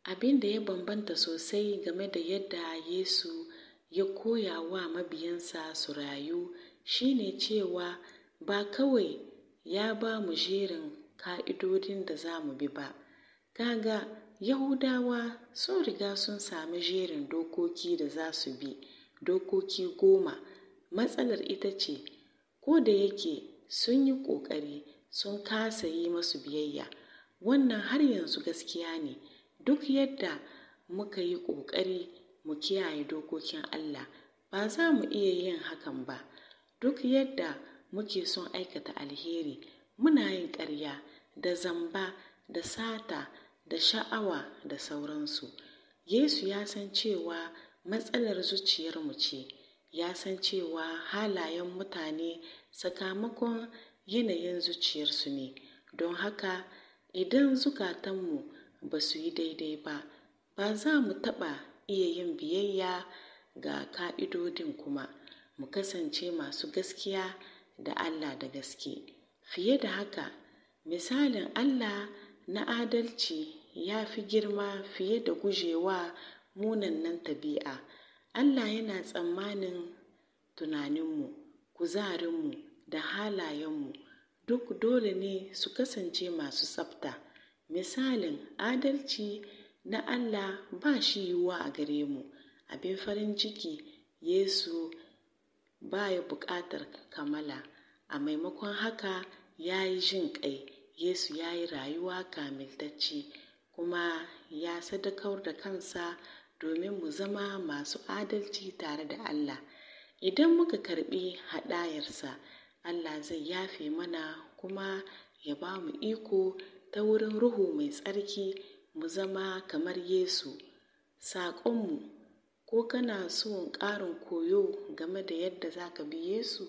Abin da ya bambanta sosai game da yadda Yesu ya koya wa mabiyansa su rayu shine cewa ba kawai ya ba mu jerin ka'idodin da za mu bi ba. Kaga Yahudawa sun riga sun sami jerin dokoki da za su bi, dokoki 10. Matsalar ita ce, ko da yake sun yi ƙoƙari sun kasa yi masu biyayya. Wannan har yanzu gaskiya ne. Duk yadda muka yi ƙoƙari mu kiyaye dokokin Allah, ba za mu iya yin hakan ba. Duk yadda muke son aikata alheri, muna yin ƙarya da zamba da sata da sha'awa da sauransu. Yesu ya san cewa matsalar zuciyarmu ce, ya san cewa halayen mutane sakamakon yanayin zuciyarsu ne. Don haka idan zukatanmu ba su yi daidai ba, ba za mu taɓa iya yin biyayya ga ka'idodin kuma mu kasance masu gaskiya da Allah da gaske. Fiye da haka, misalin Allah na adalci ya fi girma fiye da gujewa munanan tabi'a. Allah yana tsammanin tunaninmu, kuzarinmu da halayenmu duk dole ne su kasance masu tsafta. Misalin adalci na Allah ba shi yiwuwa a gare mu. Abin farin ciki, Yesu ba ya buƙatar kamala. A maimakon haka ya yi jin ƙai. Yesu ya yi rayuwa kamiltacce kuma ya sadaukar da kansa domin mu zama masu adalci tare da Allah. Idan muka karɓi haɗayarsa, Allah zai yafe mana kuma ya ba mu iko ta wurin Ruhu Mai Tsarki mu zama kamar Yesu. Saƙonmu, ko kana son ƙarin koyo game da yadda za ka bi Yesu?